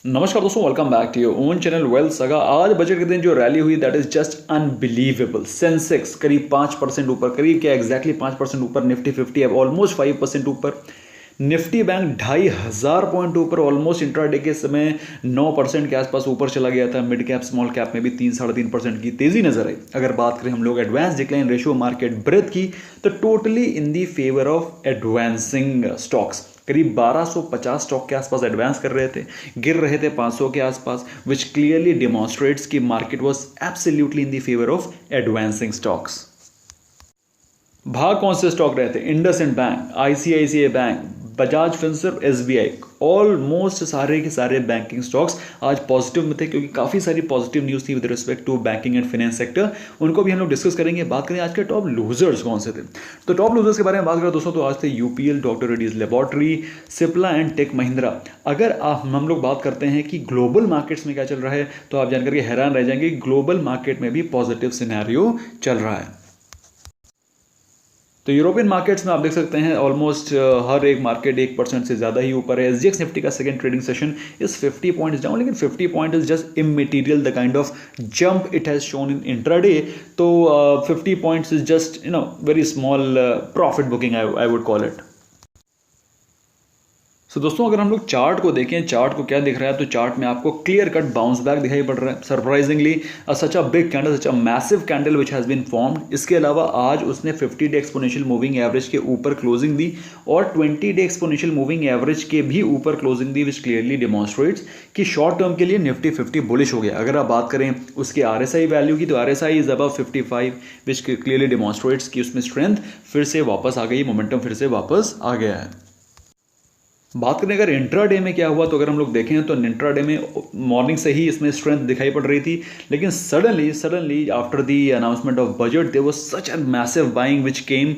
नमस्कार दोस्तों, welcome back to your own channel wealth saga. आज बजट के दिन जो रैली हुई that is just unbelievable. Sensex करीब 5% ऊपर, करीब क्या एग्जैक्टली 5% ऊपर। निफ्टी 50 अब ऑलमोस्ट 5% ऊपर। निफ्टी बैंक 2500 पॉइंट ऊपर, ऑलमोस्ट इंट्राडे के समय 9% के आसपास ऊपर चला गया था। मिड कैप स्मॉल कैप में भी 3-3.5% की तेजी नजर आई। अगर बात करें हम लोग advance decline ratio market breadth की, तो totally in the favour of advancing stocks. करीब 1250 स्टॉक के आसपास एडवांस कर रहे थे, गिर रहे थे 500 के आसपास, विच क्लियरली डेमोन्स्ट्रेट्स कि market was absolutely in the favour of advancing stocks. भाग कौन से स्टॉक रहे थे? IndusInd bank, ICICI bank, Bajaj Finserv, SBI. Almost सारे के सारे बैंकिंग स्टॉक्स आज पॉजिटिव में थे, क्योंकि काफी सारी पॉजिटिव न्यूज थी with respect to banking and finance sector. उनको भी हम लोग डिस्कस करेंगे। बात करें आज के टॉप लूजर्स कौन से थे, तो टॉप लूजर्स के बारे में बात करें दोस्तों, तो आज थे UPL, doctor Reddy's laboratory, Cipla and tech Mahindra. अगर हम लोग बात करते हैं कि ग्लोबल मार्केट्स में क्या चल रहा है, तो आप जानकर के हैरान रह जाएंगे। ग्लोबल मार्केट में भी पॉजिटिव सिनेरियो चल रहा है। तो यूरोपियन मार्केट्स में आप देख सकते हैं ऑलमोस्ट हर एक मार्केट 1% से ज़्यादा ही ऊपर है। एसजीएक्स निफ्टी का second trading session is 50 points down, लेकिन 50 point is just immaterial the kind of jump it has shown in intraday. तो 50 points is just very small profit booking I would call it. So दोस्तों, अगर हम लोग chart को देखें, chart को क्या दिख रहा है, तो चार्ट में आपको क्लियर कट बाउंस बैक दिखाई पड़ रहा है। Surprisingly such a big candle, such a massive candle which has been formed. इसके अलावा आज उसने 50 डे एक्सपोनेंशियल मूविंग एवरेज के ऊपर क्लोजिंग दी और 20 डे एक्सपोनेंशियल मूविंग एवरेज के भी ऊपर क्लोजिंग दी, विच क्लियरली डेमोन्स्ट्रेट्स कि शॉर्ट टर्म के लिए निफ्टी 50 बुलिश हो गया। अगर आप बात करें उसके आरएसआई वैल्यू की, तो RSI is above 55, which clearly demonstrates कि उसमें स्ट्रेंथ फिर से वापस आ गई, मोमेंटम फिर से वापस आ गया है। बात करें अगर इंट्राडे में क्या हुआ, तो अगर हम लोग देखें तो इंट्राडे में मॉर्निंग से ही इसमें स्ट्रेंथ दिखाई पड़ रही थी, लेकिन suddenly after the announcement of budget there was such a massive buying which came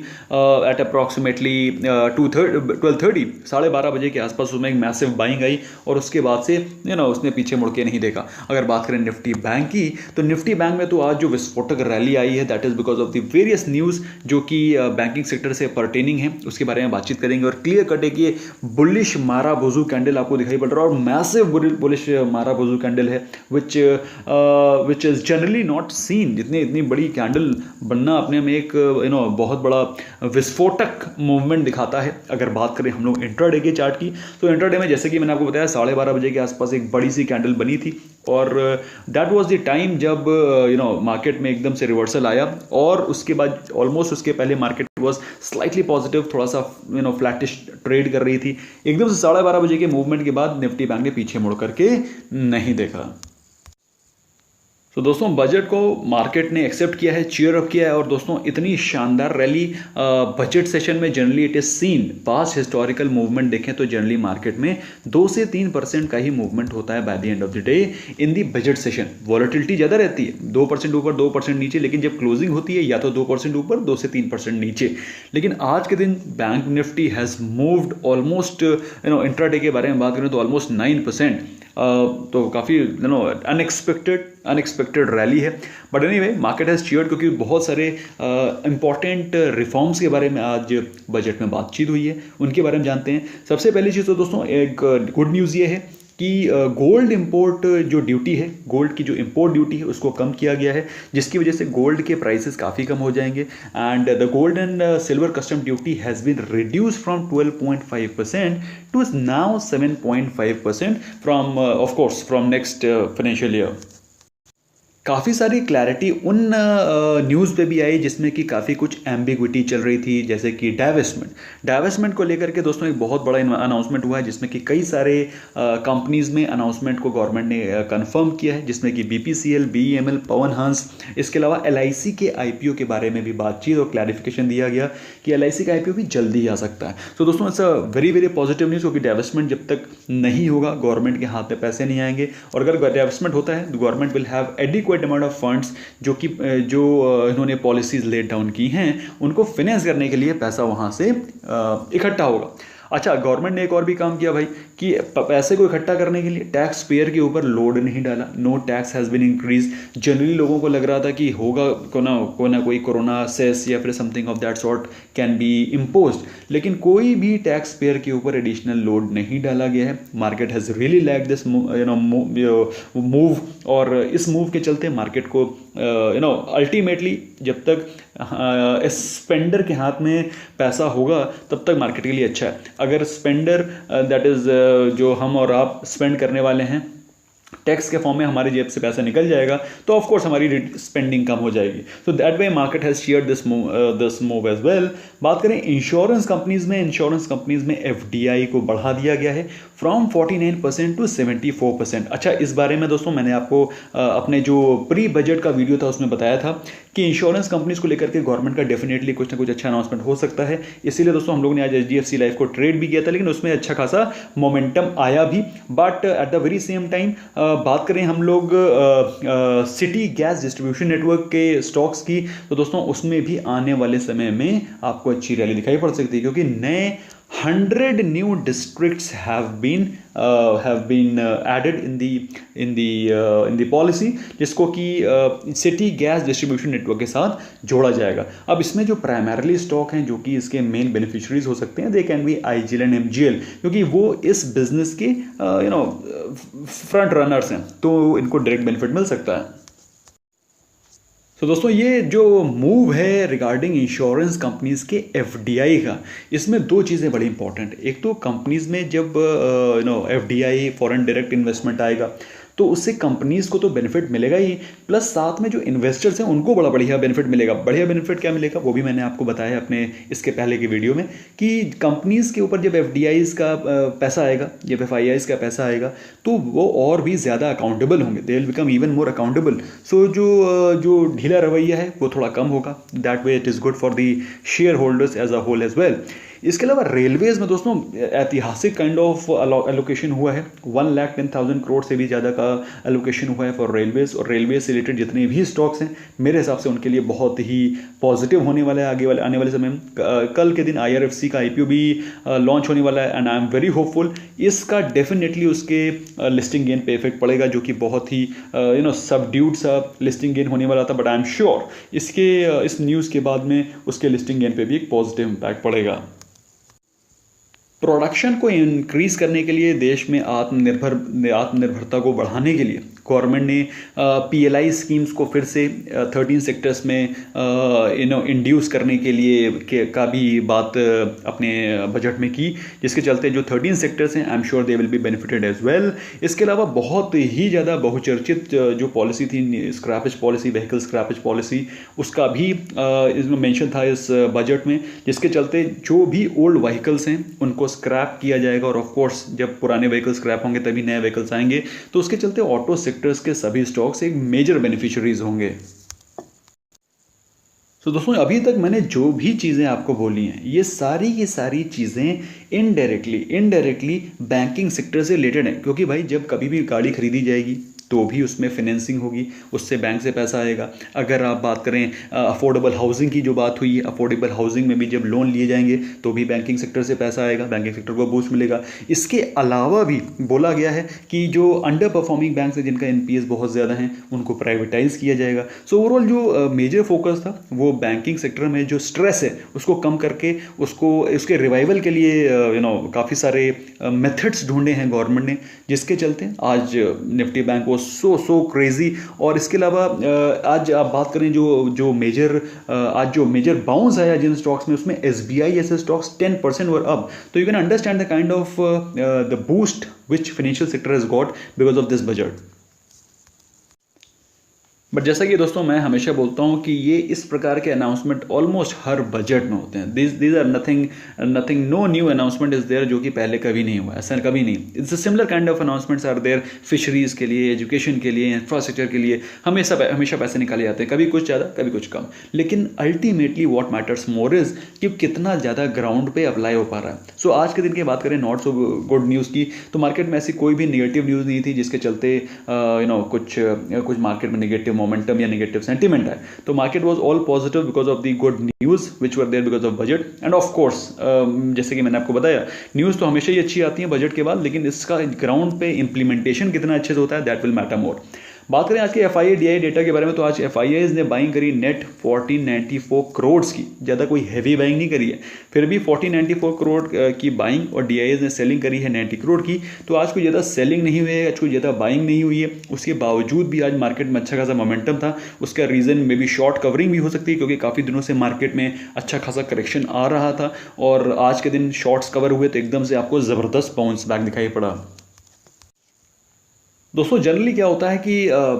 at approximately 12:30, 12:30 बजे के आसपास उसमें एक मैसिव बाइंग आई और उसके बाद से उसने पीछे मुड़ के नहीं देखा। अगर बात करें निफ्टी बैंक की, तो निफ्टी बैंक में तो आज जो विस्फोटक रैली आई है that is because of the various news जो कि बैंकिंग सेक्टर से परटेनिंग है, उसके बारे में बातचीत करेंगे। और क्लियर कट है कि बुलिश मारा बुजू कैंडल आपको दिखाई पड़ रहा है और मैसिव बुलिश मारा बुजू कैंडल है which is generally not seen. इतनी बड़ी कैंडल बनना अपने में एक बहुत बड़ा विस्फोटक मूवमेंट दिखाता है। अगर बात करें हम लोग इंट्राडे के चार्ट की, तो इंट्राडे में जैसे कि मैंने आपको बताया 12:30 बजे के आसपास एक बड़ी सी कैंडल बनी थी और दैट वाज द टाइम जब मार्केट में एकदम से रिवर्सल आया और उसके बाद ऑलमोस्ट उसके पहले मार्केट वाज स्लाइटली पॉजिटिव, थोड़ा सा फ्लैटिश ट्रेड कर रही थी। एकदम से 12:30 बजे के मूवमेंट के बाद निफ्टी बैंक ने पीछे मुड़ करके नहीं देखा। तो दोस्तों, बजट को मार्केट ने एक्सेप्ट किया है, चीयर अप किया है और दोस्तों इतनी शानदार रैली बजट सेशन में generally it is seen. Past historical movement देखें तो जनरली मार्केट में 2 से 3% का ही मूवमेंट होता है by the end of the day in the budget session. Volatility ज़्यादा रहती है, 2% ऊपर 2% नीचे, लेकिन जब क्लोजिंग होती है या तो 2% ऊपर 2 से 3% नीचे। लेकिन आज के दिन bank Nifty has moved almost intraday के बारे में बात करें तो ऑलमोस्ट 9%। तो काफ़ी अनएक्सपेक्टेड रैली है। But anyway market has cheered, क्योंकि बहुत सारे इंपॉर्टेंट रिफॉर्म्स के बारे में आज बजट में बातचीत हुई है, उनके बारे में जानते हैं। सबसे पहली चीज़ तो दोस्तों एक गुड न्यूज़ ये है कि गोल्ड इंपोर्ट जो ड्यूटी है, गोल्ड की जो इंपोर्ट ड्यूटी है उसको कम किया गया है, जिसकी वजह से गोल्ड के प्राइसेस काफ़ी कम हो जाएंगे। And the gold and silver custom duty has been reduce from 12.5% to now 7.5% from of course from next financial year. काफ़ी सारी क्लैरिटी उन न्यूज़ पे भी आई जिसमें कि काफ़ी कुछ एम्बिग्विटी चल रही थी, जैसे कि डाइवेस्टमेंट को लेकर के दोस्तों एक बहुत बड़ा अनाउंसमेंट हुआ है, जिसमें कि कई सारे कंपनीज में अनाउंसमेंट को गवर्नमेंट ने कंफर्म किया है, जिसमें कि बीपीसीएल, बीईएमएल, पवन हंस, इसके अलावा एलआईसी के आईपीओ के बारे में भी बातचीत और क्लैरिफिकेशन दिया गया कि एलआईसी का आईपीओ भी जल्दी ही आ सकता है। तो दोस्तों it's a very very positive news, क्योंकि डाइवेस्टमेंट जब तक नहीं होगा गवर्नमेंट के हाथ में पैसे नहीं आएंगे, और अगर डाइवेस्टमेंट होता है government will have adequate amount of funds जो इन्होंने पॉलिसीज लेट डाउन की हैं उनको फाइनेंस करने के लिए पैसा वहां से इकट्ठा होगा। अच्छा, गवर्नमेंट ने एक और भी काम किया भाई कि पैसे को इकट्ठा करने के लिए टैक्स पेयर के ऊपर लोड नहीं डाला। No tax has been increase. Generally लोगों को लग रहा था कि होगा कोई कोरोना सेस या फिर something of that sort can be impose, लेकिन कोई भी टैक्स पेयर के ऊपर एडिशनल लोड नहीं डाला गया है। Market has really like this move, और इस मूव के चलते मार्केट को अल्टीमेटली जब तक स्पेंडर के हाथ में पैसा होगा तब तक मार्केट के लिए अच्छा है। अगर स्पेंडर दैट इज जो हम और आप स्पेंड करने वाले हैं, टैक्स के फॉर्म में हमारी जेब से पैसा निकल जाएगा तो ऑफ कोर्स हमारी स्पेंडिंग कम हो जाएगी। So that way market has shared this move as well. बात करें इंश्योरेंस कंपनीज में एफडीआई को बढ़ा दिया गया है फ्रॉम 49% टू 74%। अच्छा, इस बारे में दोस्तों मैंने आपको अपने जो प्री बजट का वीडियो था उसमें बताया था कि इंश्योरेंस कंपनीज को लेकर के गवर्नमेंट का डेफिनेटली कुछ ना कुछ अच्छा अनाउंसमेंट हो सकता है। इसीलिए दोस्तों हम लोगों ने आज एचडीएफसी लाइफ को ट्रेड भी किया था, लेकिन उसमें अच्छा खासा मोमेंटम आया भी। But at the very same time बात करें हम लोग सिटी गैस डिस्ट्रीब्यूशन नेटवर्क के स्टॉक्स की, तो दोस्तों उसमें भी आने वाले समय में आपको अच्छी रैली दिखाई पड़ सकती है, क्योंकि नए 100 new districts have been added in the policy, जिसको कि सिटी गैस डिस्ट्रीब्यूशन नेटवर्क के साथ जोड़ा जाएगा। अब इसमें जो प्राइमरली स्टॉक हैं जो कि इसके मेन बेनिफिशियरीज हो सकते हैं, they can be IGL and MGL, क्योंकि वो इस बिजनेस के फ्रंट रनर्स हैं, तो इनको डायरेक्ट बेनिफिट मिल सकता है। तो दोस्तों ये जो मूव है रिगार्डिंग इंश्योरेंस कंपनीज के एफडीआई का, इसमें दो चीज़ें बड़ी इंपॉर्टेंट। एक तो कंपनीज में जब एफडीआई फॉरेन डायरेक्ट इन्वेस्टमेंट आएगा तो उससे कंपनीज को तो बेनिफिट मिलेगा ही, प्लस साथ में जो इन्वेस्टर्स हैं उनको बड़ा बढ़िया बेनिफिट मिलेगा। बढ़िया बेनिफिट क्या मिलेगा वो भी मैंने आपको बताया अपने इसके पहले की वीडियो में, कि कंपनीज के ऊपर जब एफडीआईज का पैसा आएगा, जब एफआईआईज का पैसा आएगा, तो वो और भी ज़्यादा अकाउंटेबल होंगे, they will become even more accountable. So जो ढीला रवैया है वो थोड़ा कम होगा। That way it is good for the share holders as a whole as well. इसके अलावा रेलवेज में दोस्तों ऐतिहासिक काइंड ऑफ एलोकेशन हुआ है, 1,10,000 करोड़ से भी ज़्यादा का एलोकेशन हुआ है फॉर रेलवेज, और रेलवे से रिलेटेड जितने भी स्टॉक्स हैं मेरे हिसाब से उनके लिए बहुत ही पॉजिटिव होने वाला है आने वाले समय में। कल के दिन आईआरएफसी का आईपीओ भी लॉन्च होने वाला है, and I am very hopeful इसका डेफिनेटली उसके लिस्टिंग गेन पे इफेक्ट पड़ेगा, जो कि बहुत ही सबड्यूड सा लिस्टिंग गेन होने वाला था, बट आई एम श्योर इस न्यूज़ के बाद में उसके लिस्टिंग गेन पे भी एक पॉजिटिव इम्पैक्ट पड़ेगा। प्रोडक्शन को इंक्रीज करने के लिए, देश में आत्मनिर्भरता को बढ़ाने के लिए गवर्नमेंट ने पीएलआई स्कीम्स को फिर से 13 सेक्टर्स में इंड्यूस करने के लिए का भी बात अपने बजट में की, जिसके चलते जो 13 सेक्टर्स हैं I am sure they will be benefited as well. इसके अलावा बहुत ही ज़्यादा बहुचर्चित जो पॉलिसी थी scrappage policy, vehicle scrappage policy, उसका भी इसमें मेंशन था इस बजट में, जिसके चलते जो भी ओल्ड व्हीकल्स हैं उनको स्क्रैप किया जाएगा, और ऑफ कोर्स जब पुराने व्हीकल स्क्रैप होंगे तभी नए व्हीकल्स आएंगे, तो उसके चलते ऑटो सेक्टर्स के सभी स्टॉक्स एक मेजर बेनिफिशियरीज होंगे। तो दोस्तों अभी तक मैंने जो भी चीज़ें आपको बोली हैं ये सारी की सारी चीज़ें इनडायरेक्टली बैंकिंग सेक्टर से रिलेटेड हैं, क्योंकि भाई जब कभी भी गाड़ी खरीदी जाएगी तो भी उसमें फाइनेंसिंग होगी, उससे बैंक से पैसा आएगा। अगर आप बात करें अफोर्डेबल हाउसिंग की जो बात हुई है, अफोर्डेबल हाउसिंग में भी जब लोन लिए जाएंगे तो भी बैंकिंग सेक्टर से पैसा आएगा, बैंकिंग सेक्टर को बूस्ट मिलेगा। इसके अलावा भी बोला गया है कि जो अंडर परफॉर्मिंग बैंक है जिनका एनपीएस बहुत ज़्यादा हैं उनको प्राइवेटाइज किया जाएगा। सो ओवरऑल जो मेजर फोकस था वो बैंकिंग सेक्टर में जो स्ट्रेस है उसको कम करके उसके रिवाइवल के लिए काफ़ी सारे मेथड्स ढूंढे हैं गवर्नमेंट ने, जिसके चलते आज निफ्टी बैंक वो सो क्रेजी। और इसके अलावा आज आप बात करें जो मेजर बाउंस आया जिन स्टॉक्स में, उसमें एसबीआई ऐसे स्टॉक्स 10% वर अप, तो you can understand the kind of the boost which financial sector has got because of this budget. But जैसा कि दोस्तों मैं हमेशा बोलता हूँ कि ये इस प्रकार के अनाउंसमेंट ऑलमोस्ट हर बजट में होते हैं। These are nothing no new announcement is there जो कि पहले कभी नहीं हुआ, ऐसा कभी नहीं। It's a similar kind of announcements are there, fisheries के लिए, एजुकेशन के लिए, इंफ्रास्ट्रक्चर के लिए हमेशा पैसे निकाले जाते हैं, कभी कुछ ज़्यादा कभी कुछ कम, लेकिन ultimately what matters more is कि कितना ज़्यादा ग्राउंड पे अप्लाई हो पा रहा है। सो आज के दिन की बात करें नॉट सो गुड न्यूज़ की, तो मार्केट में ऐसी कोई भी निगेटिव न्यूज़ नहीं थी जिसके चलते कुछ मार्केट में निगेटिव मोमेंटम या नेगेटिव सेंटीमेंट है। तो market was all positive because of the good news which were there because of budget. And of course जैसे कि मैंने आपको बताया, न्यूज़ तो हमेशा ही अच्छी आती है बजट के बाद, लेकिन इसका ग्राउंड पे इंप्लीमेंटेशन कितना अच्छे से होता है, दैट विल मैटर मोर। बात करें आज के FII DI डेटा के बारे में, तो आज FIIs ने बाइंग करी नेट 1494 करोड़ की, ज़्यादा कोई हैवी बाइंग नहीं करी है, फिर भी 1494 करोड़ की बाइंग, और DIs ने सेलिंग करी है 90 करोड़ की। तो आज कोई ज़्यादा सेलिंग नहीं हुई है, आज कोई ज़्यादा बाइंग नहीं हुई है, उसके बावजूद भी आज मार्केट में अच्छा खासा मोमेंटम था। उसका reason may be short covering भी हो सकती है, क्योंकि काफ़ी दिनों से मार्केट में अच्छा खासा करेक्शन आ रहा था, और आज के दिन शॉर्ट्स कवर हुए तो एकदम से आपको ज़बरदस्त बाउंस बैक दिखाई पड़ा। दोस्तों जनरली क्या होता है कि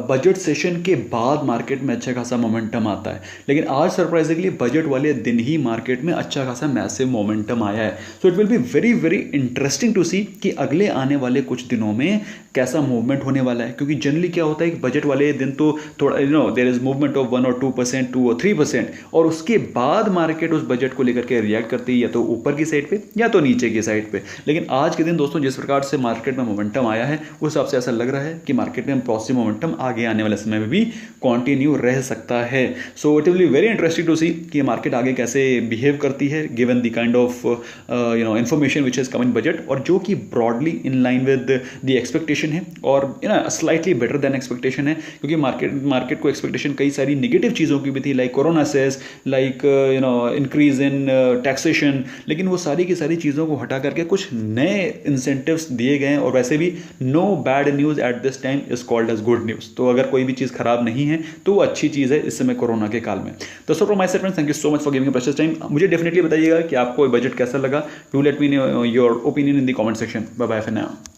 बजट सेशन के बाद मार्केट में अच्छा खासा मोमेंटम आता है, लेकिन आज सरप्राइजिंगली बजट वाले दिन ही मार्केट में अच्छा खासा मैसिव मोमेंटम आया है। So it will be very very interesting to see कि अगले आने वाले कुछ दिनों में कैसा मूवमेंट होने वाला है, क्योंकि जनरली क्या होता है कि बजट वाले दिन तो थोड़ा देयर इज मूवमेंट ऑफ 1 और 2%, 2 और 3%, और उसके बाद मार्केट उस बजट को लेकर के रिएक्ट करती है, या तो ऊपर की साइड पे या तो नीचे की साइड पे। लेकिन आज के दिन दोस्तों जिस प्रकार से मार्केट में मोमेंटम आया है, उस हिसाब से ऐसा लग रहा है कि मार्केट में पॉजिटिव मोमेंटम आगे आने वाले समय में भी कंटिन्यू रह सकता है। So it will be very interesting to see कि मार्केट आगे कैसे बिहेव करती है given the kind of information which has come in budget, और जो कि broadly in line with the expectation है, और स्लाइटली बेटर देन एक्सपेक्टेशन है, क्योंकि मार्केट को एक्सपेक्टेशन कई सारी नेगेटिव चीज़ों की भी थी, like corona cess, like increase in taxation, लेकिन वो सारी की सारी चीज़ों को हटा करके कुछ नए इंसेंटिव्स दिए गए हैं। और वैसे भी no bad news at this time is called as good news. तो अगर कोई भी चीज़ खराब नहीं है तो वो अच्छी चीज़ है इस समय कोरोना के काल में। दोस्तों from my side friends, thank you so much for giving precious time. मुझे डेफिनेटली बताइएगा कि आपको बजट कैसा लगा। Do let me know your opinion in the comment section. Bye bye for now.